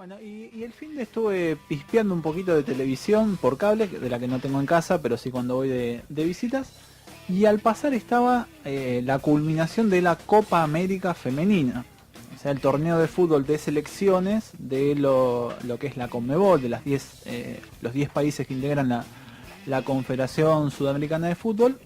Bueno, y el fin de estuve pispeando un poquito de televisión por cable, de la que no tengo en casa, pero sí cuando voy de visitas. Y al pasar estaba la culminación de la Copa América Femenina. O sea, el torneo de fútbol de selecciones de lo que es la Conmebol, de los 10 países que integran la Confederación Sudamericana de Fútbol.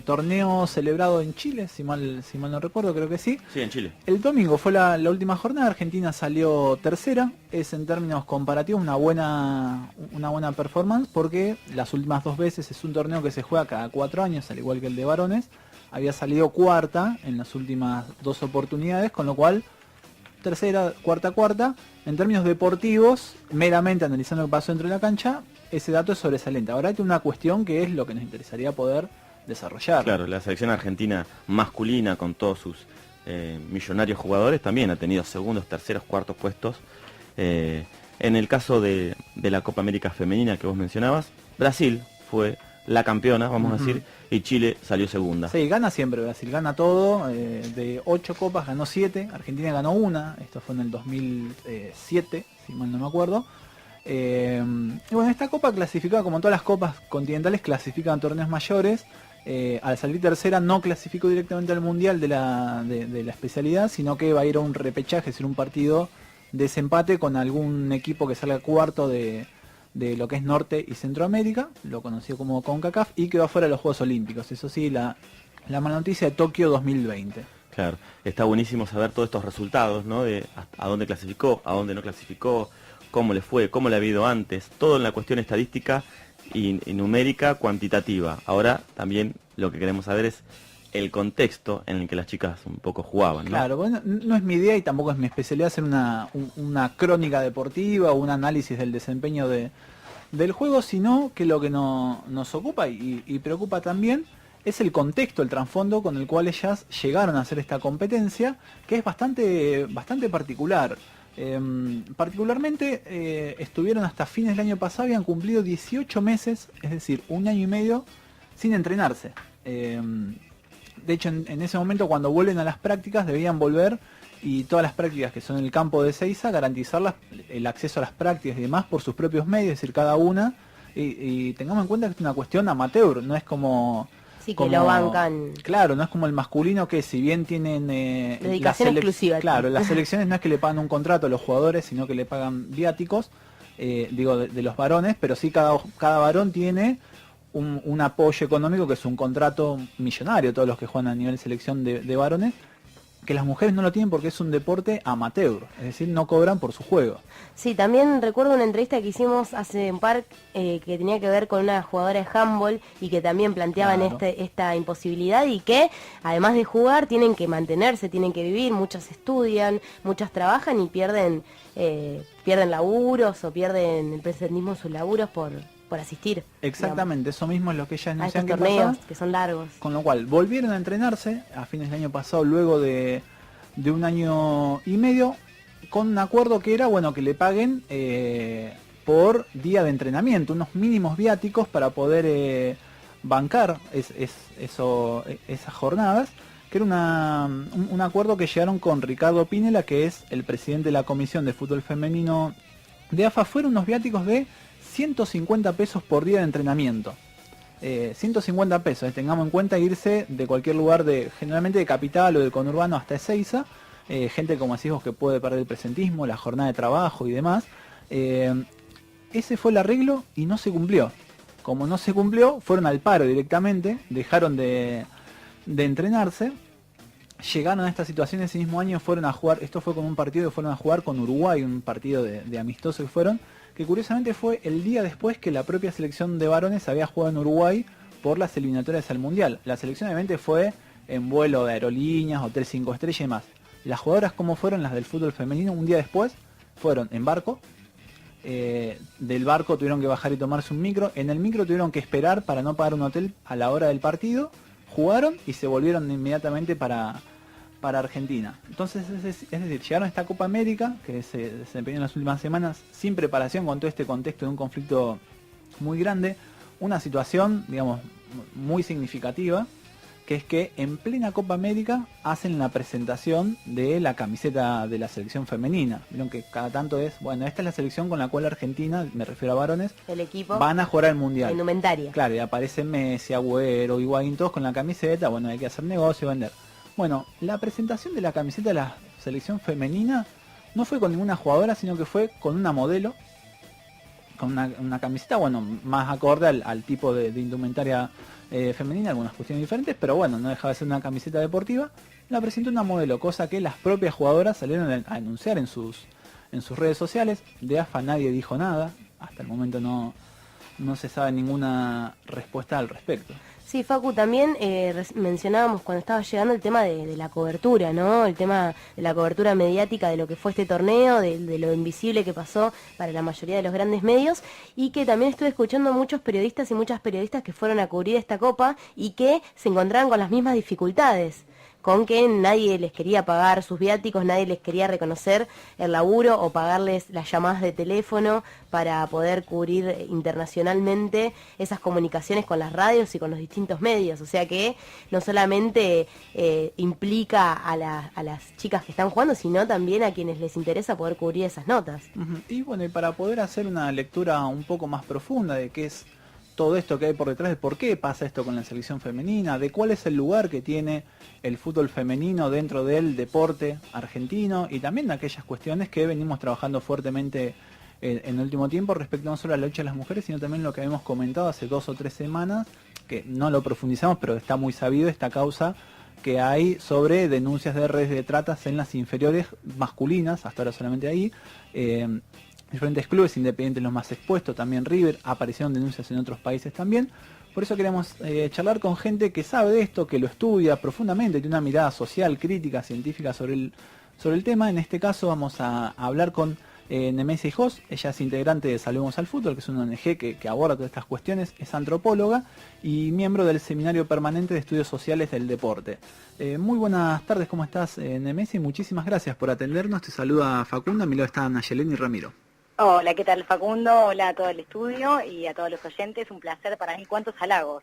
Torneo celebrado en Chile, si mal no recuerdo, creo que sí. Sí, en Chile. El domingo fue la última jornada, Argentina salió tercera, es en términos comparativos una buena performance porque las últimas dos veces es un torneo que se juega cada 4 años, al igual que el de varones, había salido cuarta en las últimas 2 oportunidades, con lo cual tercera, cuarta, en términos deportivos, meramente analizando lo que pasó dentro de la cancha, ese dato es sobresaliente. Ahora hay una cuestión que es lo que nos interesaría poder desarrollar. Claro, la selección argentina masculina con todos sus millonarios jugadores también ha tenido segundos, terceros, cuartos puestos. En el caso de la Copa América Femenina que vos mencionabas, Brasil fue la campeona, vamos a decir, y Chile salió segunda. Sí, gana siempre Brasil, gana todo, de 8 copas ganó 7, Argentina ganó una, esto fue en el 2007, si mal no me acuerdo. Y bueno, esta copa clasificaba, como todas las copas continentales, clasifican a torneos mayores. Al salir tercera no clasificó directamente al mundial de la especialidad, sino que va a ir a un repechaje, es decir, un partido de desempate con algún equipo que salga cuarto de lo que es Norte y Centroamérica, lo conocido como CONCACAF, y quedó fuera de los Juegos Olímpicos. Eso sí, la mala noticia de Tokio 2020. Claro, está buenísimo saber todos estos resultados, ¿no? De a dónde clasificó, a dónde no clasificó, cómo le fue, cómo le ha ido antes, todo en la cuestión estadística y numérica cuantitativa. Ahora también lo que queremos saber es el contexto en el que las chicas un poco jugaban, ¿no? Claro, bueno, no es mi idea y tampoco es mi especialidad hacer una crónica deportiva o un análisis del desempeño del juego, sino que lo que nos ocupa y preocupa también es el contexto, el trasfondo con el cual ellas llegaron a hacer esta competencia, que es bastante particular. Particularmente estuvieron hasta fines del año pasado, habían cumplido 18 meses, es decir, 1 año y medio sin entrenarse. De hecho, en ese momento, cuando vuelven a las prácticas, debían volver y todas las prácticas que son en el campo de Ezeiza, garantizar el acceso a las prácticas y demás por sus propios medios, es decir, cada una. Y tengamos en cuenta que es una cuestión amateur, no es como... Sí, que lo bancan. Claro, no es como el masculino que si bien tienen... dedicación exclusiva. Claro, las selecciones no es que le pagan un contrato a los jugadores, sino que le pagan viáticos, de los varones, pero sí cada varón tiene un apoyo económico que es un contrato millonario, todos los que juegan a nivel selección de varones, que las mujeres no lo tienen porque es un deporte amateur, es decir, no cobran por su juego. Sí, también recuerdo una entrevista que hicimos hace un par que tenía que ver con una jugadora de handball y que también planteaban Claro. esta imposibilidad y que además de jugar tienen que mantenerse, tienen que vivir, muchas estudian, muchas trabajan y pierden laburos o pierden el presentismo en sus laburos por asistir. Exactamente, digamos, eso mismo es lo que ellas a anuncian estos que torneos pasaba. que son largos. Con lo cual, volvieron a entrenarse a fines del año pasado, luego de 1 año y medio, con un acuerdo que era, bueno, que le paguen por día de entrenamiento, unos mínimos viáticos para poder bancar esas jornadas, que era un acuerdo que llegaron con Ricardo Pinela, que es el presidente de la Comisión de Fútbol Femenino de AFA. Fueron unos viáticos de 150 pesos por día de entrenamiento. 150 pesos, tengamos en cuenta irse de cualquier lugar, generalmente de capital o del conurbano hasta Ezeiza, gente como decís vos que puede perder el presentismo, la jornada de trabajo y demás. Ese fue el arreglo y no se cumplió. Como no se cumplió, fueron al paro directamente, dejaron de entrenarse, llegaron a esta situación ese mismo año, fueron a jugar, esto fue con un partido que fueron a jugar con Uruguay, un partido de amistoso que fueron, que curiosamente fue el día después que la propia selección de varones había jugado en Uruguay por las eliminatorias al Mundial. La selección obviamente fue en vuelo de aerolíneas, hotel 5 estrellas y demás. Las jugadoras, como fueron las del fútbol femenino, un día después fueron en barco. Del barco tuvieron que bajar y tomarse un micro. En el micro tuvieron que esperar para no pagar un hotel a la hora del partido. Jugaron y se volvieron inmediatamente para Argentina. Entonces, es decir, llegaron a esta Copa América, que se desempeñó en las últimas semanas, sin preparación, con todo este contexto de un conflicto muy grande, una situación, digamos, muy significativa, que es que en plena Copa América hacen la presentación de la camiseta de la selección femenina. Vieron que cada tanto es, bueno, esta es la selección con la cual Argentina, me refiero a varones, el equipo van a jugar al Mundial. La indumentaria. Claro, y aparece Messi, Agüero, Higuaín, todos con la camiseta, bueno, hay que hacer negocio, vender. Bueno, la presentación de la camiseta de la selección femenina no fue con ninguna jugadora, sino que fue con una modelo, con una camiseta, bueno, más acorde al tipo de indumentaria femenina, algunas cuestiones diferentes, pero bueno, no dejaba de ser una camiseta deportiva. La presentó una modelo, cosa que las propias jugadoras salieron a anunciar en sus redes sociales. De AFA nadie dijo nada, hasta el momento no se sabe ninguna respuesta al respecto. Sí, Facu, también mencionábamos cuando estaba llegando el tema de la cobertura, ¿no? El tema de la cobertura mediática de lo que fue este torneo, de lo invisible que pasó para la mayoría de los grandes medios, y que también estuve escuchando muchos periodistas y muchas periodistas que fueron a cubrir esta Copa y que se encontraban con las mismas dificultades, con que nadie les quería pagar sus viáticos, nadie les quería reconocer el laburo o pagarles las llamadas de teléfono para poder cubrir internacionalmente esas comunicaciones con las radios y con los distintos medios. O sea que no solamente implica a las chicas que están jugando, sino también a quienes les interesa poder cubrir esas notas. Y bueno, y para poder hacer una lectura un poco más profunda de qué es todo esto que hay por detrás, de por qué pasa esto con la selección femenina, de cuál es el lugar que tiene el fútbol femenino dentro del deporte argentino, y también de aquellas cuestiones que venimos trabajando fuertemente en el último tiempo respecto no solo a la lucha de las mujeres, sino también lo que habíamos comentado hace 2 o 3 semanas, que no lo profundizamos, pero está muy sabido esta causa que hay sobre denuncias de redes de tratas en las inferiores masculinas, hasta ahora solamente ahí. Diferentes clubes independientes los más expuestos, también River, aparecieron denuncias en otros países también. Por eso queremos charlar con gente que sabe de esto, que lo estudia profundamente, tiene una mirada social, crítica, científica sobre el tema. En este caso vamos a hablar con Nemesia Hijos. Ella es integrante de Salvemos al Fútbol, que es una ONG que aborda todas estas cuestiones, es antropóloga y miembro del Seminario Permanente de Estudios Sociales del Deporte. Muy buenas tardes, ¿cómo estás, Nemesia? Muchísimas gracias por atendernos. Te saluda Facundo, a mi lado están Nayelén y Ramiro. Hola, ¿qué tal, Facundo? Hola a todo el estudio y a todos los oyentes. Un placer para mí. ¿Cuántos halagos?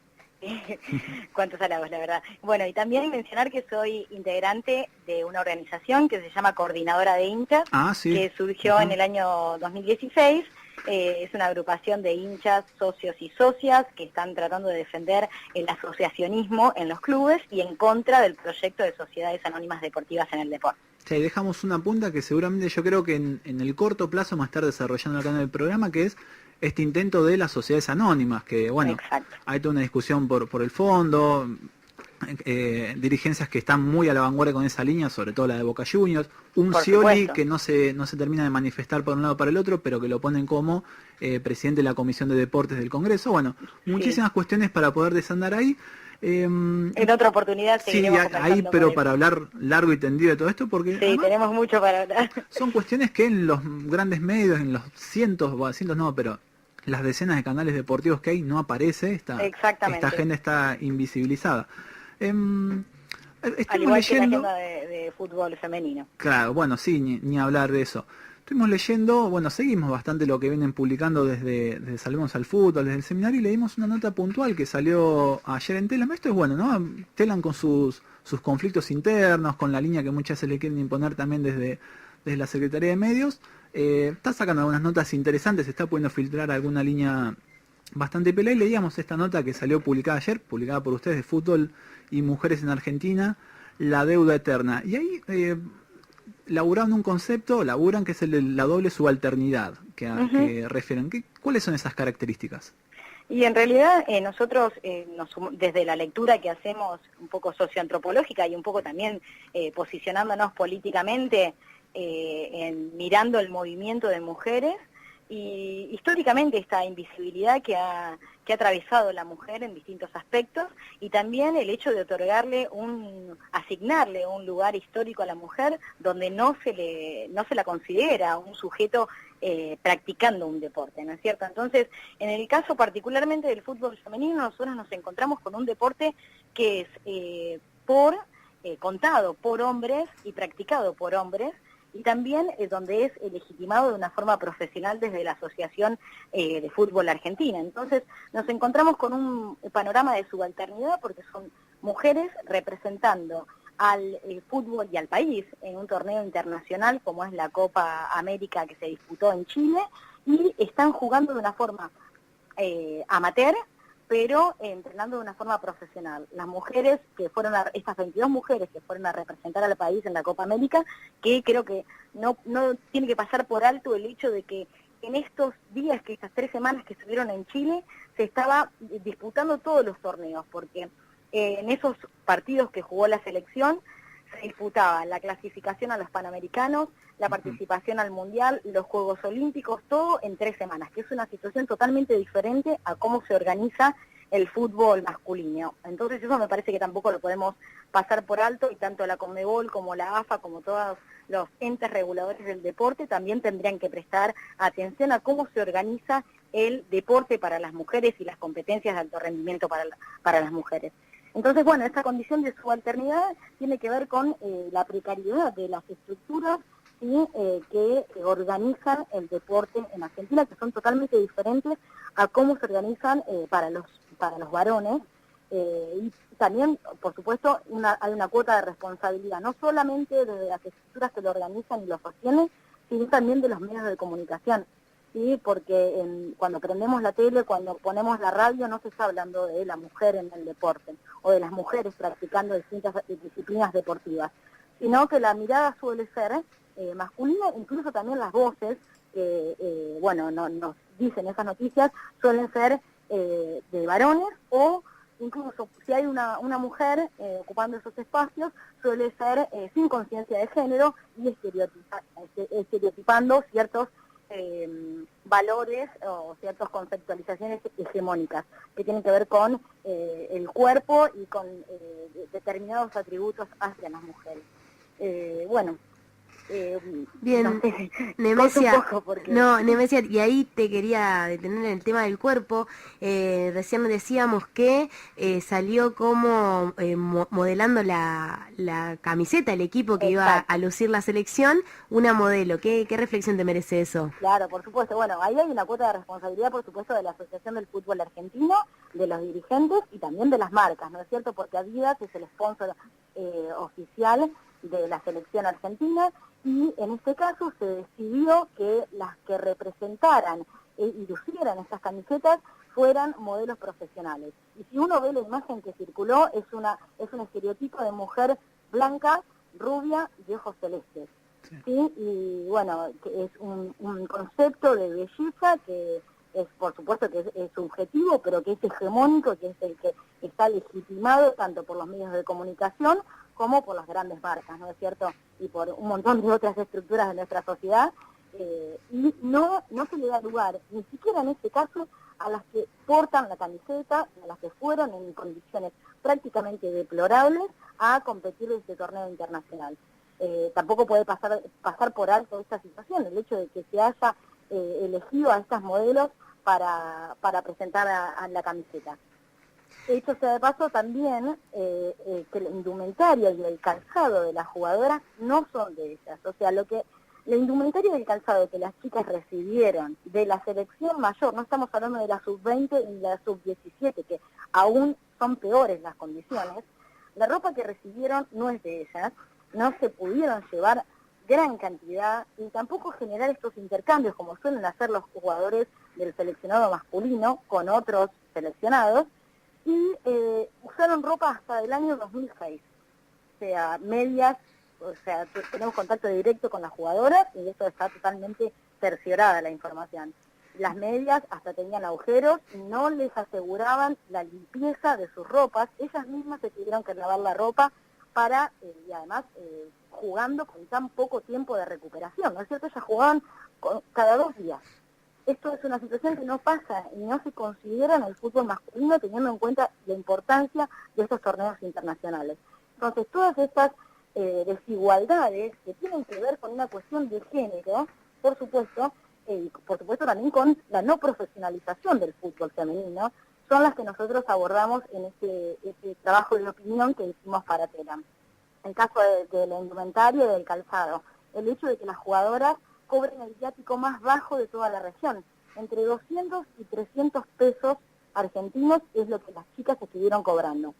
Cuántos halagos, la verdad. Bueno, y también mencionar que soy integrante de una organización que se llama Coordinadora de Hinchas, sí. Que surgió en el año 2016. Es una agrupación de hinchas, socios y socias que están tratando de defender el asociacionismo en los clubes y en contra del proyecto de sociedades anónimas deportivas en el deporte. Sí, dejamos una punta que seguramente yo creo que en el corto plazo vamos a estar desarrollando acá en el programa, que es este intento de las sociedades anónimas, que bueno, exacto, hay toda una discusión por el fondo, dirigencias que están muy a la vanguardia con esa línea, sobre todo la de Boca Juniors, un Scioli que no se termina de manifestar por un lado o para el otro, pero que lo ponen como presidente de la Comisión de Deportes del Congreso. Bueno, muchísimas cuestiones para poder desandar ahí. En otra oportunidad seguiremos ahí, pero para hablar largo y tendido de todo esto, porque sí, tenemos mucho para hablar. Son cuestiones que en los grandes medios, en los cientos no, pero las decenas de canales deportivos que hay, no aparece, esta agenda está invisibilizada. Al igual que la agenda de fútbol femenino. Claro, bueno, sí, ni hablar de eso. Estuvimos leyendo, bueno, seguimos bastante lo que vienen publicando desde Salvemos al Fútbol, desde el seminario, y leímos una nota puntual que salió ayer en Telam. Esto es bueno, ¿no? Telam con sus conflictos internos, con la línea que muchas se le quieren imponer también desde la Secretaría de Medios. Está sacando algunas notas interesantes, se está pudiendo filtrar alguna línea bastante pelea, y leíamos esta nota que salió publicada ayer, publicada por ustedes, de Fútbol y Mujeres en Argentina, la deuda eterna. Y ahí laburan un concepto, que es el de la doble subalternidad, que refieren. ¿Cuáles son esas características? Y en realidad nosotros, desde la lectura que hacemos un poco socioantropológica y un poco también posicionándonos políticamente, mirando el movimiento de mujeres, y históricamente esta invisibilidad que ha atravesado la mujer en distintos aspectos, y también el hecho de asignarle un lugar histórico a la mujer donde no se la considera un sujeto practicando un deporte, ¿no es cierto? Entonces, en el caso particularmente del fútbol femenino, nosotros nos encontramos con un deporte que es contado por hombres y practicado por hombres, y también donde es legitimado de una forma profesional desde la Asociación de Fútbol Argentina. Entonces nos encontramos con un panorama de subalternidad porque son mujeres representando al fútbol y al país en un torneo internacional como es la Copa América que se disputó en Chile, y están jugando de una forma amateur, pero entrenando de una forma profesional. Las mujeres que fueron, estas 22 mujeres que fueron a representar al país en la Copa América, que creo que no tiene que pasar por alto el hecho de que en estos días, que estas 3 semanas que estuvieron en Chile, se estaba disputando todos los torneos, porque en esos partidos que jugó la selección se disputaba la clasificación a los Panamericanos, la participación al Mundial, los Juegos Olímpicos, todo en 3 semanas, que es una situación totalmente diferente a cómo se organiza el fútbol masculino. Entonces eso me parece que tampoco lo podemos pasar por alto, y tanto la Conmebol como la AFA, como todos los entes reguladores del deporte, también tendrían que prestar atención a cómo se organiza el deporte para las mujeres y las competencias de alto rendimiento para las mujeres. Entonces, bueno, esta condición de subalternidad tiene que ver con la precariedad de las estructuras que organizan el deporte en Argentina, que son totalmente diferentes a cómo se organizan para los varones. Y también, por supuesto, hay una cuota de responsabilidad, no solamente de las estructuras que lo organizan y lo sostienen, sino también de los medios de comunicación. Sí, porque cuando prendemos la tele, cuando ponemos la radio, no se está hablando de la mujer en el deporte o de las mujeres practicando distintas disciplinas deportivas, sino que la mirada suele ser masculina, incluso también las voces que, nos dicen esas noticias suelen ser de varones, o incluso si hay una mujer ocupando esos espacios, suele ser sin conciencia de género y estereotipando ciertos valores o ciertas conceptualizaciones hegemónicas que tienen que ver con el cuerpo y con determinados atributos hacia las mujeres. Bien, no sé, Nemesia, un poco porque... Nemesia, y ahí te quería detener en el tema del cuerpo. Recién decíamos que salió como modelando la camiseta, el equipo que iba a lucir la selección, una modelo. ¿Qué reflexión te merece eso? Claro, por supuesto. Bueno, ahí hay una cuota de responsabilidad, por supuesto, de la Asociación del Fútbol Argentino, de los dirigentes y también de las marcas, ¿no es cierto? Porque Adidas es el sponsor oficial de la selección argentina, y en este caso se decidió que las que representaran y lucieran estas camisetas fueran modelos profesionales. Y si uno ve la imagen que circuló, es un estereotipo de mujer blanca, rubia, de ojos celestes. ¿Sí? Y bueno, que es un concepto de belleza que es, por supuesto, que es subjetivo, pero que es hegemónico, que es el que está legitimado tanto por los medios de comunicación como por las grandes marcas, ¿no es cierto? Y por un montón de otras estructuras de nuestra sociedad, y no se le da lugar, ni siquiera en este caso, a las que portan la camiseta, a las que fueron en condiciones prácticamente deplorables a competir en este torneo internacional. Tampoco puede pasar por alto esta situación, el hecho de que se haya elegido a estas modelos para presentar a la camiseta. Hecho sea de paso también que la indumentaria y el calzado de las jugadoras no son de ellas. O sea, la indumentaria y el calzado que las chicas recibieron de la selección mayor, no estamos hablando de la sub-20 y la sub-17, que aún son peores las condiciones, la ropa que recibieron no es de ellas, no se pudieron llevar gran cantidad y tampoco generar estos intercambios como suelen hacer los jugadores del seleccionado masculino con otros seleccionados, y usaron ropa hasta el año 2006, o sea, medias, o sea, tenemos contacto directo con las jugadoras y eso está totalmente cerciorada la información. Las medias hasta tenían agujeros y no les aseguraban la limpieza de sus ropas, ellas mismas se tuvieron que lavar la ropa para, y además jugando con tan poco tiempo de recuperación, ¿no es cierto? Ellas jugaban cada 2 días. Esto es una situación que no pasa y no se considera en el fútbol masculino, teniendo en cuenta la importancia de estos torneos internacionales. Entonces, todas estas desigualdades que tienen que ver con una cuestión de género, por supuesto también con la no profesionalización del fútbol femenino, son las que nosotros abordamos en este trabajo de opinión que hicimos para TELAM. El caso de la indumentaria y del calzado. el hecho de que las jugadoras cobren el viático más bajo de toda la región. Entre 200 y 300 pesos argentinos es lo que las chicas estuvieron cobrando.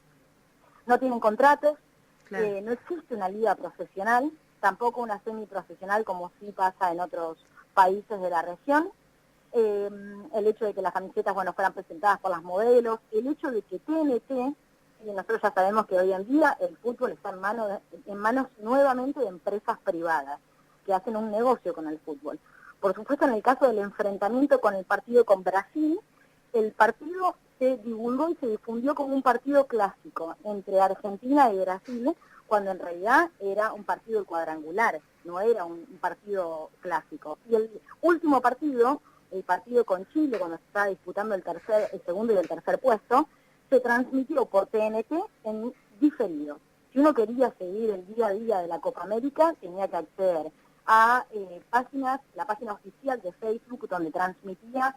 No tienen contratos, Claro. no existe una liga profesional, tampoco una semiprofesional como sí pasa en otros países de la región. El hecho de que las camisetas, bueno, fueran presentadas por las modelos, el hecho de que TNT, y nosotros ya sabemos que hoy en día el fútbol está en manos nuevamente de empresas privadas que hacen un negocio con el fútbol. Por supuesto, en el caso del enfrentamiento con el partido con Brasil, el partido se divulgó y se difundió como un partido clásico entre Argentina y Brasil, cuando en realidad era un partido cuadrangular, no era un partido clásico. Y el último partido, el partido con Chile, cuando se estaba disputando el segundo y el tercer puesto, se transmitió por TNT en diferido. Si uno quería seguir el día a día de la Copa América, tenía que acceder a la página oficial de Facebook, donde transmitía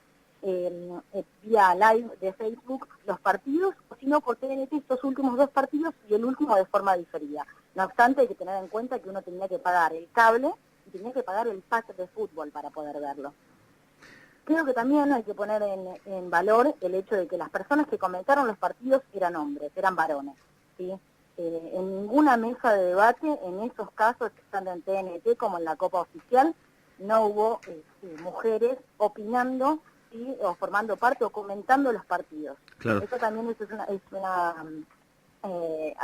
vía live de Facebook los partidos, o si no por TNT estos últimos 2 partidos y el último de forma diferida. No obstante, hay que tener en cuenta que uno tenía que pagar el cable y tenía que pagar el pack de fútbol para poder verlo. Creo que también hay que poner en valor el hecho de que las personas que comentaron los partidos eran hombres, eran varones, ¿sí? En ninguna mesa de debate, en esos casos, tanto en TNT como en la Copa Oficial, no hubo mujeres opinando, ¿sí? O formando parte o comentando los partidos. Claro. Eso también es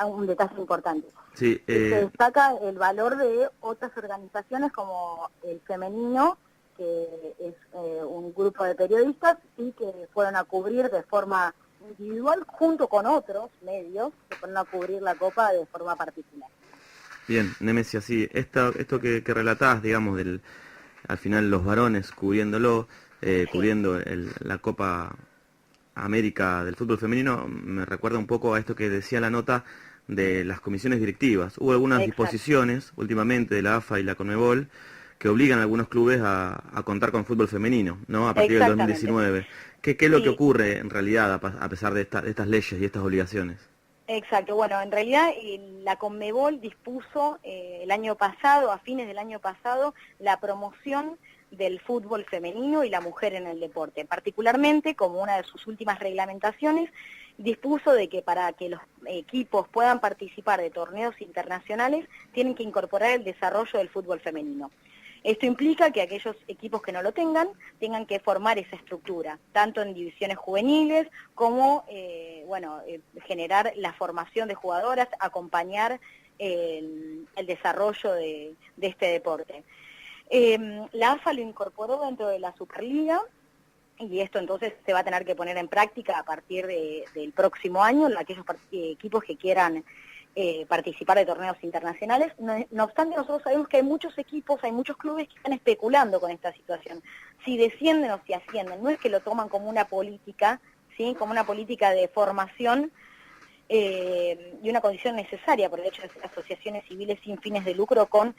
un detalle importante. Sí, Se destaca el valor de otras organizaciones como el Femenino, que es un grupo de periodistas, y que fueron a cubrir de forma individual junto con otros medios que fueron a cubrir la Copa de forma particular. bien, Nemesia, sí, esto que relatás, digamos, al final los varones cubriéndolo, cubriendo la Copa América del fútbol femenino, me recuerda un poco a esto que decía la nota de las comisiones directivas. Hubo algunas disposiciones últimamente de la AFA y la CONMEBOL que obligan a algunos clubes a contar con fútbol femenino, ¿no? A partir del 2019. ¿Qué es lo que ocurre en realidad a pesar de estas leyes y estas obligaciones? Exacto, bueno, en realidad la CONMEBOL dispuso el año pasado, a fines del año pasado, la promoción del fútbol femenino y la mujer en el deporte. Particularmente, como una de sus últimas reglamentaciones, dispuso de que para que los equipos puedan participar de torneos internacionales, tienen que incorporar el desarrollo del fútbol femenino. Esto implica que aquellos equipos que no lo tengan que formar esa estructura, tanto en divisiones juveniles como generar la formación de jugadoras, acompañar el desarrollo de este deporte. La AFA lo incorporó dentro de la Superliga y esto entonces se va a tener que poner en práctica a partir del próximo año, aquellos equipos que quieran participar de torneos internacionales. No obstante, nosotros sabemos que hay muchos equipos, hay muchos clubes que están especulando con esta situación. Si descienden o si ascienden, no es que lo toman como una política, ¿sí? Como una política de formación y una condición necesaria por el hecho de ser asociaciones civiles sin fines de lucro con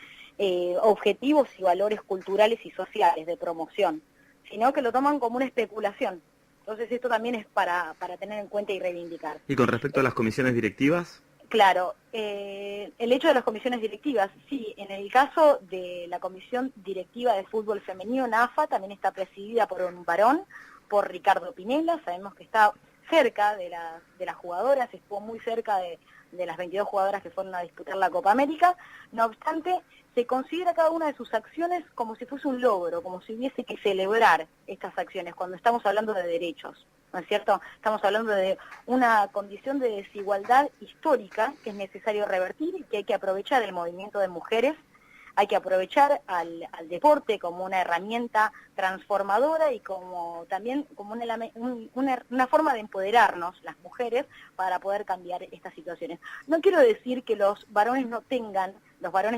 objetivos y valores culturales y sociales de promoción, sino que lo toman como una especulación. Entonces esto también es para tener en cuenta y reivindicar. ¿Y con respecto a las comisiones directivas? Claro, el hecho de las comisiones directivas, sí, en el caso de la Comisión Directiva de Fútbol Femenino, NAFA, también está presidida por un varón, por Ricardo Pinella. Sabemos que está cerca de las jugadoras, estuvo muy cerca de las 22 jugadoras que fueron a disputar la Copa América. No obstante, se considera cada una de sus acciones como si fuese un logro, como si hubiese que celebrar estas acciones cuando estamos hablando de derechos, ¿no es cierto? Estamos hablando de una condición de desigualdad histórica que es necesario revertir y que hay que aprovechar el movimiento de mujeres. Hay que aprovechar al deporte como una herramienta transformadora y también como una forma de empoderarnos, las mujeres, para poder cambiar estas situaciones. No quiero decir que los varones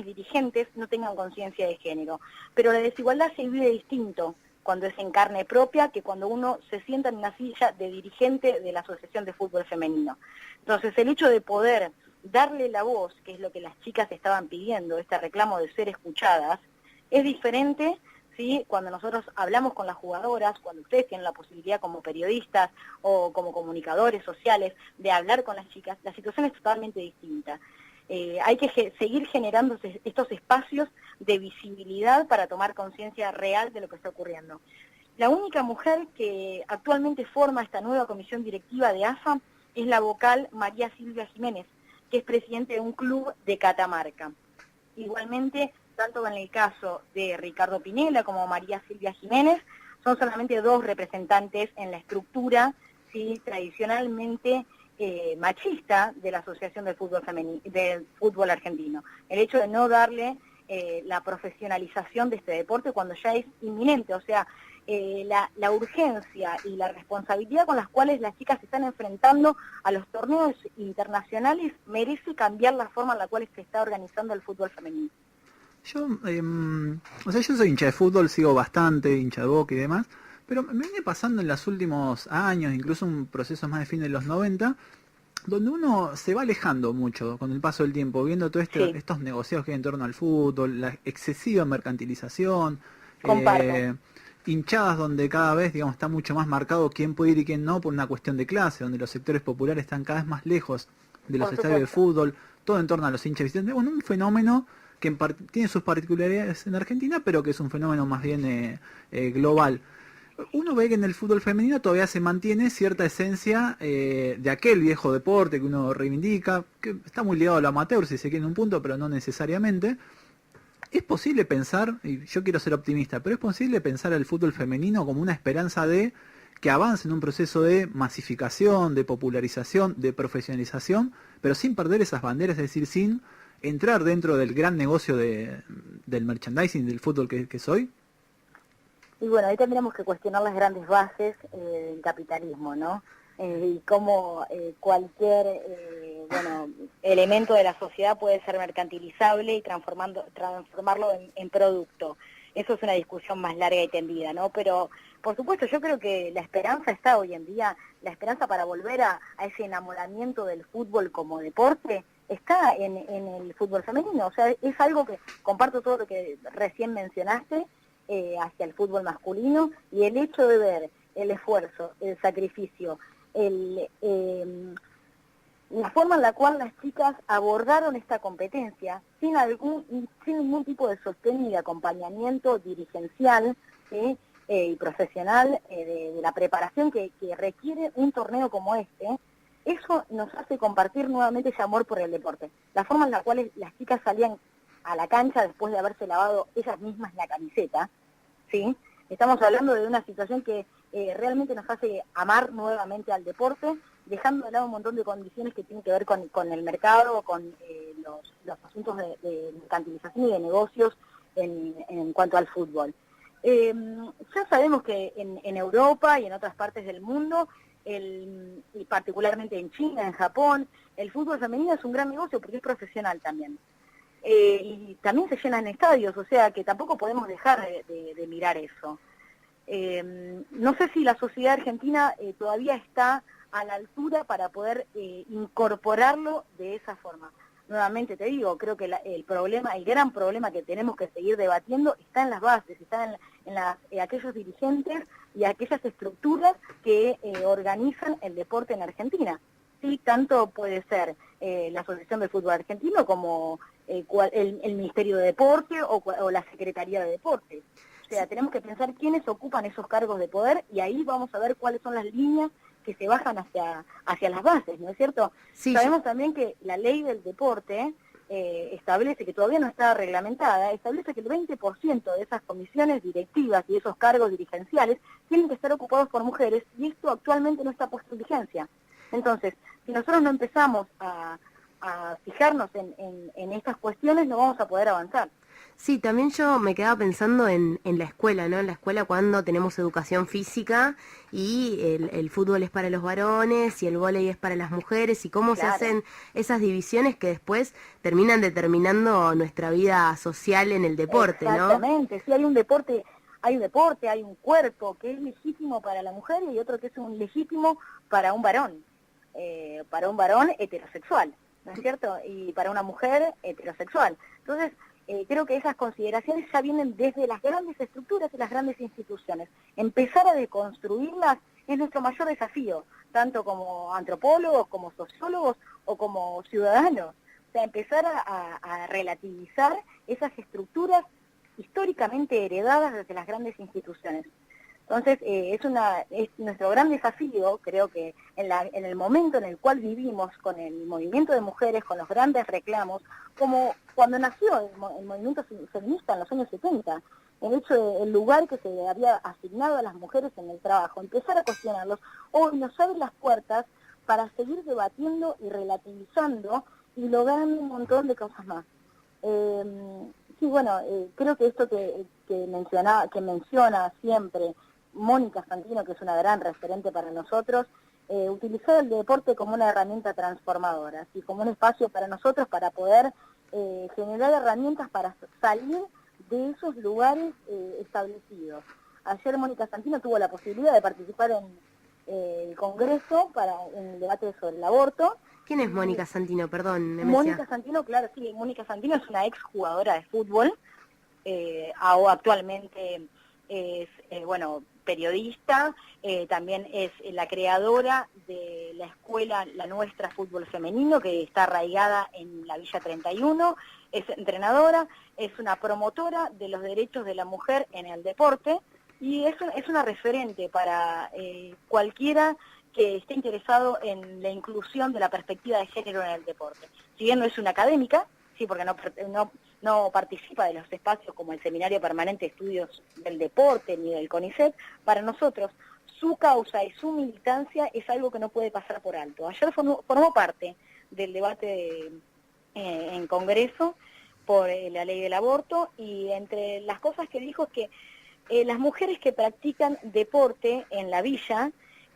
dirigentes no tengan conciencia de género, pero la desigualdad se vive distinto cuando es en carne propia que cuando uno se sienta en una silla de dirigente de la Asociación de Fútbol Femenino. Entonces, el hecho de poder darle la voz, que es lo que las chicas estaban pidiendo, este reclamo de ser escuchadas, es diferente, ¿sí? Cuando nosotros hablamos con las jugadoras, cuando ustedes tienen la posibilidad como periodistas o como comunicadores sociales de hablar con las chicas, la situación es totalmente distinta. Hay que seguir generando estos espacios de visibilidad para tomar conciencia real de lo que está ocurriendo. La única mujer que actualmente forma esta nueva comisión directiva de AFA es la vocal María Silvia Jiménez, que es presidente de un club de Catamarca. Igualmente, tanto en el caso de Ricardo Pinela como María Silvia Jiménez, son solamente dos representantes en la estructura, ¿sí?, tradicionalmente machista de la Asociación del Fútbol Argentino. El hecho de no darle la profesionalización de este deporte cuando ya es inminente, o sea, la urgencia y la responsabilidad con las cuales las chicas se están enfrentando a los torneos internacionales merece cambiar la forma en la cual se está organizando el fútbol femenino. Yo soy hincha de fútbol, sigo bastante, hincha de Boca y demás, pero me viene pasando en los últimos años, incluso un proceso más de fin de los 90, donde uno se va alejando mucho con el paso del tiempo, viendo todos estos negociados que hay en torno al fútbol, la excesiva mercantilización, hinchadas donde cada vez, digamos, está mucho más marcado quién puede ir y quién no por una cuestión de clase, donde los sectores populares están cada vez más lejos de los estadios de fútbol, todo en torno a los hinchas visitantes. Bueno, un fenómeno que tiene sus particularidades en Argentina, pero que es un fenómeno más bien global. Uno ve que en el fútbol femenino todavía se mantiene cierta esencia de aquel viejo deporte que uno reivindica, que está muy ligado a lo amateur, si se quiere, en un punto, pero no necesariamente. ¿Es posible pensar, y yo quiero ser optimista, pero es posible pensar al fútbol femenino como una esperanza de que avance en un proceso de masificación, de popularización, de profesionalización, pero sin perder esas banderas, es decir, sin entrar dentro del gran negocio del merchandising del fútbol que es hoy? Y bueno, ahí tendríamos que cuestionar las grandes bases del capitalismo, ¿no? Y cómo cualquier elemento de la sociedad puede ser mercantilizable y transformarlo en producto. Eso es una discusión más larga y tendida, ¿no? Pero, por supuesto, yo creo que la esperanza está hoy en día, la esperanza para volver a ese enamoramiento del fútbol como deporte está en el fútbol femenino. O sea, es algo que comparto todo lo que recién mencionaste hacia el fútbol masculino, y el hecho de ver el esfuerzo, el sacrificio, la forma en la cual las chicas abordaron esta competencia sin ningún tipo de sostén y de acompañamiento dirigencial, ¿sí?, y profesional de la preparación que requiere un torneo como este, eso nos hace compartir nuevamente ese amor por el deporte. La forma en la cual las chicas salían a la cancha después de haberse lavado ellas mismas la camiseta, ¿sí? Estamos hablando de una situación que realmente nos hace amar nuevamente al deporte, dejando de lado un montón de condiciones que tienen que ver con el mercado, con los asuntos de mercantilización y de negocios en cuanto al fútbol. Ya sabemos que en Europa y en otras partes del mundo, y particularmente en China, en Japón, el fútbol femenino es un gran negocio porque es profesional también. Y también se llenan estadios, o sea que tampoco podemos dejar de mirar eso. No sé si la sociedad argentina todavía está a la altura para poder incorporarlo de esa forma. Nuevamente te digo, creo que el gran problema que tenemos que seguir debatiendo está en las bases, está en aquellos dirigentes y aquellas estructuras que organizan el deporte en Argentina. Sí, tanto puede ser la Asociación del Fútbol Argentino como el Ministerio de Deporte o la Secretaría de Deportes. O sea, tenemos que pensar quiénes ocupan esos cargos de poder y ahí vamos a ver cuáles son las líneas que se bajan hacia las bases, ¿no es cierto? Sí, sabemos también que la ley del deporte establece, que todavía no está reglamentada, establece que el 20% de esas comisiones directivas y esos cargos dirigenciales tienen que estar ocupados por mujeres, y esto actualmente no está puesto en vigencia. Entonces, si nosotros no empezamos a fijarnos en estas cuestiones, no vamos a poder avanzar. Sí, también yo me quedaba pensando en la escuela, ¿no? En la escuela cuando tenemos educación física y el fútbol es para los varones y el vóley es para las mujeres, y cómo se hacen esas divisiones que después terminan determinando nuestra vida social en el deporte, ¿no? Exactamente, sí, hay un deporte, hay un cuerpo que es legítimo para la mujer y otro que es un legítimo para un varón heterosexual, ¿no es cierto? Y para una mujer heterosexual. Entonces, creo que esas consideraciones ya vienen desde las grandes estructuras y las grandes instituciones. Empezar a deconstruirlas es nuestro mayor desafío, tanto como antropólogos, como sociólogos o como ciudadanos, O sea, empezar a relativizar esas estructuras históricamente heredadas desde las grandes instituciones. Entonces, es nuestro gran desafío, creo que en el momento en el cual vivimos con el movimiento de mujeres, con los grandes reclamos, como cuando nació el movimiento feminista en los años 70, el hecho del lugar que se había asignado a las mujeres en el trabajo, empezar a cuestionarlos, hoy nos abre las puertas para seguir debatiendo y relativizando y logrando un montón de cosas más. Sí, bueno, creo que esto que menciona siempre Mónica Santino, que es una gran referente para nosotros, utilizar el deporte como una herramienta transformadora, ¿sí? Como un espacio para nosotros para poder generar herramientas para salir de esos lugares establecidos. Ayer Mónica Santino tuvo la posibilidad de participar en el Congreso en el debate sobre el aborto. ¿Quién es Mónica Santino? Perdón, Mónica Santino, claro, sí, Mónica Santino es una ex jugadora de fútbol, actualmente es, periodista, también es la creadora de la escuela La Nuestra Fútbol Femenino, que está arraigada en la Villa 31, es entrenadora, es una promotora de los derechos de la mujer en el deporte, y es una referente para cualquiera que esté interesado en la inclusión de la perspectiva de género en el deporte. Si bien no es una académica, sí, porque no participa de los espacios como el Seminario Permanente de Estudios del Deporte ni del CONICET, para nosotros su causa y su militancia es algo que no puede pasar por alto. Ayer formó parte del debate en Congreso por la ley del aborto, y entre las cosas que dijo es que las mujeres que practican deporte en la villa,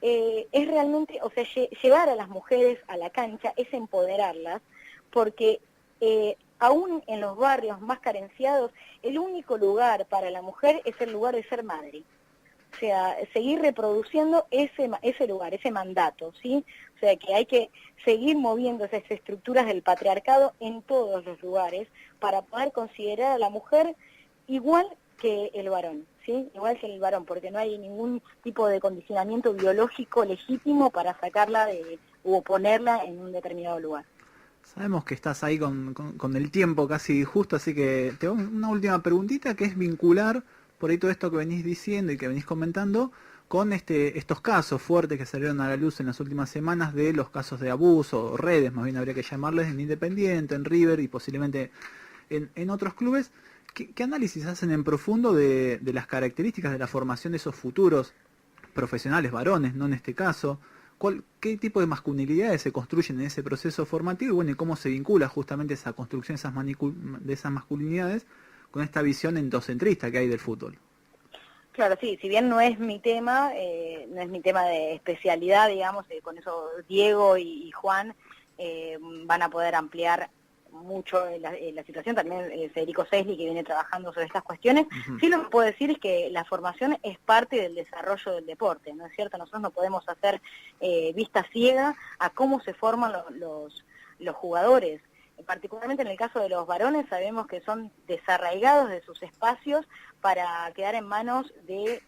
es realmente, o sea, llevar a las mujeres a la cancha es empoderarlas, porque aún en los barrios más carenciados, el único lugar para la mujer es el lugar de ser madre. O sea, seguir reproduciendo ese lugar, ese mandato, ¿sí? O sea, que hay que seguir moviendo esas estructuras del patriarcado en todos los lugares para poder considerar a la mujer igual que el varón, ¿sí? Igual que el varón, porque no hay ningún tipo de condicionamiento biológico legítimo para sacarla o ponerla en un determinado lugar. Sabemos que estás ahí con el tiempo casi justo, así que te hago una última preguntita, que es vincular por ahí todo esto que venís diciendo y que venís comentando con estos casos fuertes que salieron a la luz en las últimas semanas, de los casos de abuso, o redes más bien habría que llamarles, en Independiente, en River y posiblemente en otros clubes. ¿Qué análisis hacen en profundo de las características de la formación de esos futuros profesionales varones, no en este caso? ¿Qué tipo de masculinidades se construyen en ese proceso formativo? Y bueno, y cómo se vincula justamente esa construcción de esas masculinidades con esta visión endocentrista que hay del fútbol. Claro, sí, si bien no es mi tema, no es mi tema de especialidad, digamos, con eso Diego y Juan van a poder ampliar mucho la situación, también Federico Sesli, que viene trabajando sobre estas cuestiones. Uh-huh. Sí, lo que puedo decir es que la formación es parte del desarrollo del deporte, ¿no es cierto? Nosotros no podemos hacer vista ciega a cómo se forman los jugadores. Particularmente en el caso de los varones, sabemos que son desarraigados de sus espacios para quedar en manos de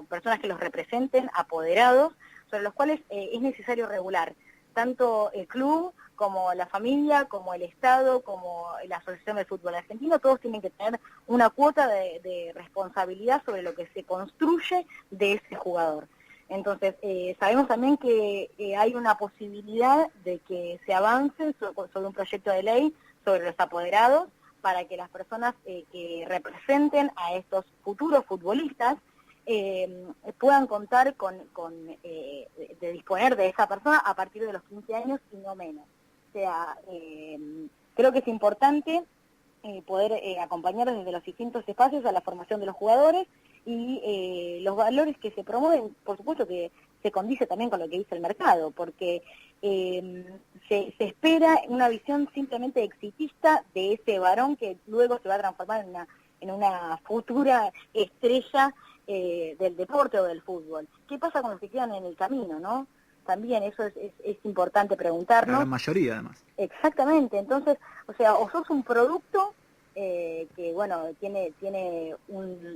personas que los representen, apoderados, sobre los cuales es necesario regular tanto el club como la familia, como el Estado, como la Asociación del Fútbol Argentino. Todos tienen que tener una cuota de responsabilidad sobre lo que se construye de ese jugador. Entonces, sabemos también que hay una posibilidad de que se avance sobre un proyecto de ley sobre los apoderados, para que las personas que representen a estos futuros futbolistas puedan contar de disponer de esa persona a partir de los 15 años y no menos. O sea, creo que es importante poder acompañar desde los distintos espacios a la formación de los jugadores, y los valores que se promueven, por supuesto que se condice también con lo que dice el mercado, porque se espera una visión simplemente exitista de ese varón que luego se va a transformar en una futura estrella del deporte o del fútbol. ¿Qué pasa con los que quedan en el camino, no? También eso es importante preguntarnos. La gran mayoría, además. Exactamente. Entonces, o sea, o sos un producto que, bueno, tiene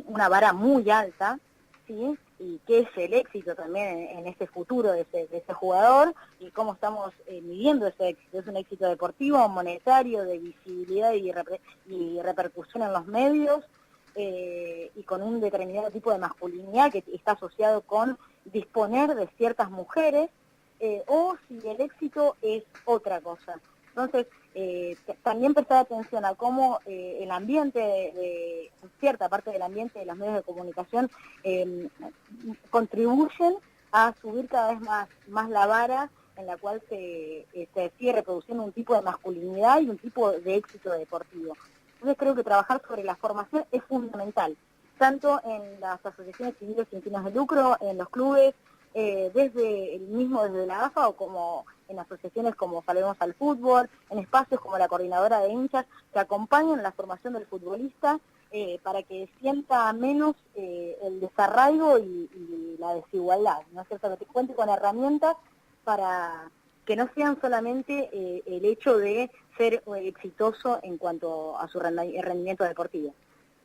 una vara muy alta, ¿sí? Y qué es el éxito también en este futuro de ese jugador y cómo estamos midiendo ese éxito. Es un éxito deportivo, monetario, de visibilidad y repercusión en los medios, y con un determinado tipo de masculinidad que está asociado con disponer de ciertas mujeres, o si el éxito es otra cosa. Entonces, también prestar atención a cómo el ambiente, cierta parte del ambiente de los medios de comunicación contribuyen a subir cada vez más la vara en la cual se sigue reproduciendo un tipo de masculinidad y un tipo de éxito deportivo. Entonces creo que trabajar sobre la formación es fundamental, tanto en las asociaciones civiles sin fines de lucro, en los clubes, desde la AFA o como en asociaciones como Salvemos al Fútbol, en espacios como la Coordinadora de Hinchas, que acompañan la formación del futbolista para que sienta menos el desarraigo y la desigualdad, ¿no es cierto? Que cuente con herramientas para que no sean solamente el hecho de ser exitoso en cuanto a su rendimiento deportivo.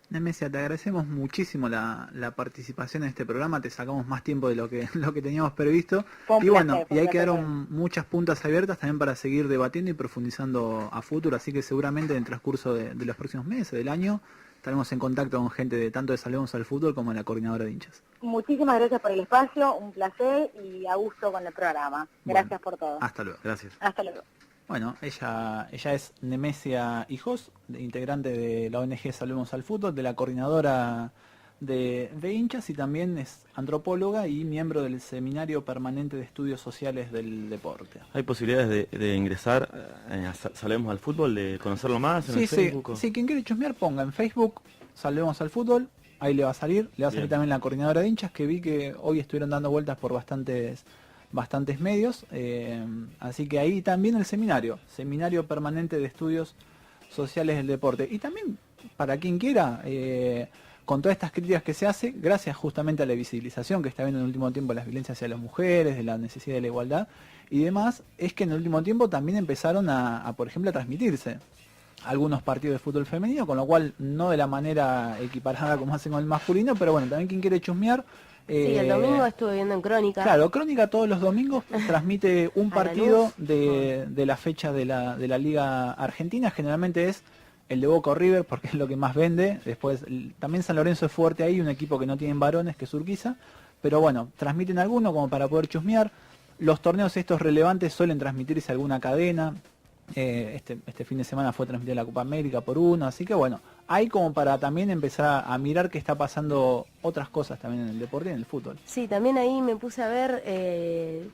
Nemesia, te agradecemos muchísimo la participación en este programa, te sacamos más tiempo de lo que teníamos previsto. Y bueno, y ahí quedaron muchas puntas abiertas también para seguir debatiendo y profundizando a futuro, así que seguramente en el transcurso de los próximos meses, del año, estaremos en contacto con gente de tanto de Salvemos al Fútbol como de la Coordinadora de Hinchas. Muchísimas gracias por el espacio, un placer y a gusto con el programa. Gracias por todo. Hasta luego. Gracias. Hasta luego. Bueno, ella es Nemesia Hijos, integrante de la ONG Salvemos al Fútbol, de la Coordinadora de Hinchas, y también es antropóloga y miembro del Seminario Permanente de Estudios Sociales del Deporte. ¿Hay posibilidades de ingresar a Salvemos al Fútbol, de conocerlo más en el Facebook? Sí, quien quiere chusmear ponga en Facebook Salvemos al Fútbol, ahí le va a salir también la Coordinadora de Hinchas, que vi que hoy estuvieron dando vueltas por bastantes medios, así que ahí también el Seminario Permanente de Estudios Sociales del Deporte. Y también, para quien quiera, con todas estas críticas que se hace, gracias justamente a la visibilización que está habiendo en el último tiempo, las violencias hacia las mujeres, de la necesidad de la igualdad y demás, es que en el último tiempo también empezaron por ejemplo, a transmitirse algunos partidos de fútbol femenino, con lo cual no de la manera equiparada como hacen con el masculino, pero bueno, también quien quiere chusmear. Sí, el domingo estuve viendo en Crónica. Claro, Crónica todos los domingos transmite un partido de la fecha de la Liga Argentina. Generalmente es el de Boca o River, porque es lo que más vende. Después también San Lorenzo es fuerte ahí, un equipo que no tienen varones, que es Urquiza. Pero bueno, transmiten alguno como para poder chusmear. Los torneos estos relevantes suelen transmitirse alguna cadena. Este fin de semana fue transmitida la Copa América por uno, así que bueno, hay como para también empezar a mirar qué está pasando otras cosas también en el deporte y en el fútbol. Sí, también ahí me puse a ver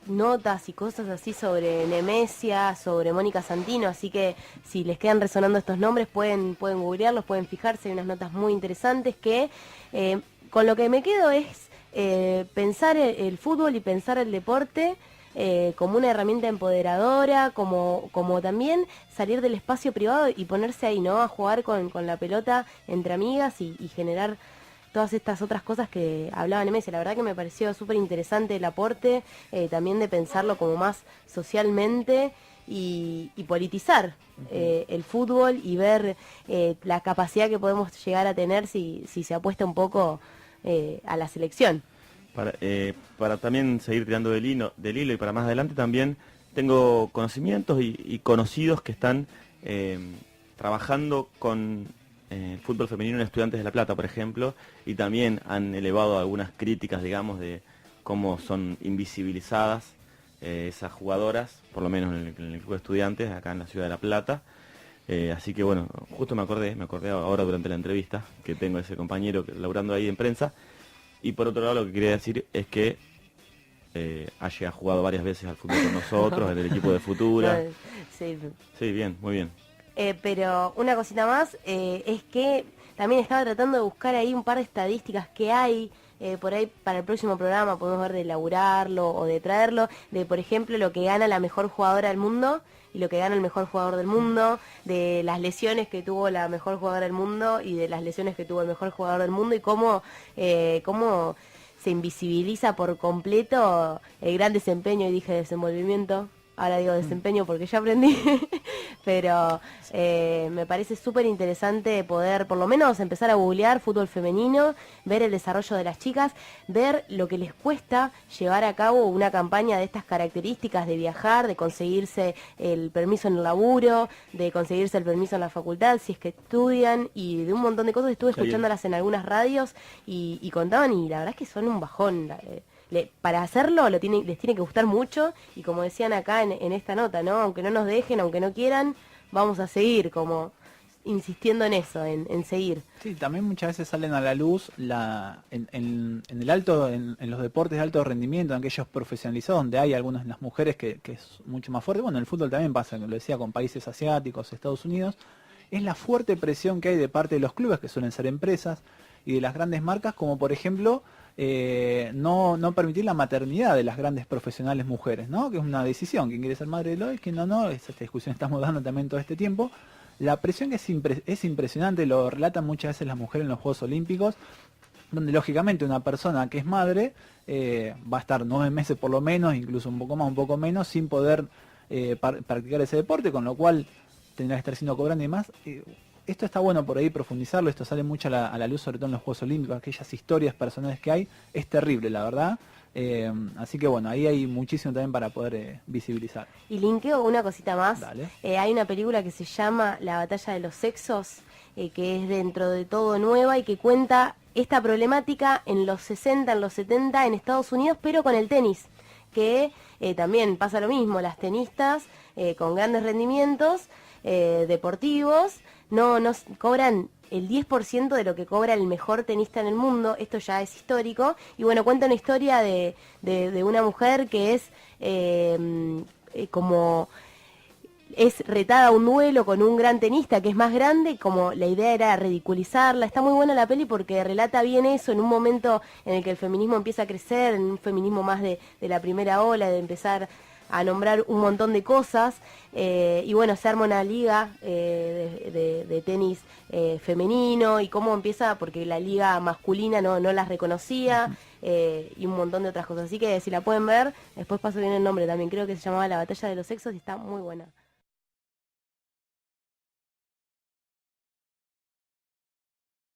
notas y cosas así sobre Nemesia, sobre Mónica Santino, así que si les quedan resonando estos nombres pueden googlearlos, pueden fijarse, hay unas notas muy interesantes que con lo que me quedo es pensar el fútbol y pensar el deporte como una herramienta empoderadora, como también salir del espacio privado y ponerse ahí, ¿no? A jugar con la pelota entre amigas y generar todas estas otras cosas que hablaba Nemesia. La verdad que me pareció súper interesante el aporte, también de pensarlo como más socialmente y politizar el fútbol y ver la capacidad que podemos llegar a tener si se apuesta un poco a la selección. Para también seguir tirando del hilo y para más adelante también tengo conocimientos y conocidos que están trabajando con el fútbol femenino en Estudiantes de La Plata, por ejemplo, y también han elevado algunas críticas, digamos, de cómo son invisibilizadas esas jugadoras, por lo menos en el club de estudiantes, acá en la ciudad de La Plata. Así que bueno, justo me acordé ahora durante la entrevista que tengo a ese compañero laburando ahí en prensa. Y por otro lado lo que quería decir es que ha jugado varias veces al fútbol con nosotros, en el equipo de Futura. Sí, bien, muy bien. Pero una cosita más, es que también estaba tratando de buscar ahí un par de estadísticas que hay, por ahí para el próximo programa podemos ver de elaborarlo o de traerlo, de por ejemplo lo que gana la mejor jugadora del mundo y lo que gana el mejor jugador del mundo, de las lesiones que tuvo la mejor jugadora del mundo y de las lesiones que tuvo el mejor jugador del mundo y cómo se invisibiliza por completo el gran desempeño, y dije desenvolvimiento, ahora digo desempeño porque ya aprendí, pero me parece súper interesante poder por lo menos empezar a googlear fútbol femenino, ver el desarrollo de las chicas, ver lo que les cuesta llevar a cabo una campaña de estas características, de viajar, de conseguirse el permiso en el laburo, de conseguirse el permiso en la facultad, si es que estudian, y de un montón de cosas. Estuve escuchándolas en algunas radios y contaban, y la verdad es que son un bajón. Para hacerlo les tiene que gustar mucho, y como decían acá en esta nota, ¿no? Aunque no nos dejen, aunque no quieran, vamos a seguir como insistiendo en eso, en seguir. Sí, también muchas veces salen a la luz en los deportes de alto rendimiento, en aquellos profesionalizados, donde hay algunas de las mujeres que es mucho más fuerte. Bueno, en el fútbol también pasa, lo decía, con países asiáticos, Estados Unidos, es la fuerte presión que hay de parte de los clubes, que suelen ser empresas, y de las grandes marcas, como por ejemplo no permitir la maternidad de las grandes profesionales mujeres, ¿no? Que es una decisión, quién quiere ser madre de hoy, quién no, esta discusión estamos dando también todo este tiempo. La presión que es impresionante, lo relatan muchas veces las mujeres en los Juegos Olímpicos, donde lógicamente una persona que es madre va a estar 9 meses por lo menos, incluso un poco más, un poco menos, sin poder practicar ese deporte, con lo cual tendrá que estar siendo cobrando y más. Esto está bueno por ahí profundizarlo, esto sale mucho a la luz, sobre todo en los Juegos Olímpicos, aquellas historias personales que hay, es terrible, la verdad. Así que bueno, ahí hay muchísimo también para poder visibilizar. Y linkeo una cosita más. Dale. Hay una película que se llama La batalla de los sexos, que es dentro de todo nueva y que cuenta esta problemática en los 60, en los 70 en Estados Unidos, pero con el tenis, que también pasa lo mismo. Las tenistas con grandes rendimientos deportivos no cobran el 10% de lo que cobra el mejor tenista en el mundo. Esto ya es histórico. Y bueno, cuenta una historia de una mujer que es como es retada a un duelo con un gran tenista que es más grande, como la idea era ridiculizarla. Está muy buena la peli porque relata bien eso en un momento en el que el feminismo empieza a crecer, en un feminismo más de la primera ola, de empezar a nombrar un montón de cosas, y bueno, se arma una liga de tenis femenino, y cómo empieza, porque la liga masculina no las reconocía, y un montón de otras cosas. Así que si la pueden ver, después paso bien el nombre también, creo que se llamaba La batalla de los sexos y está muy buena.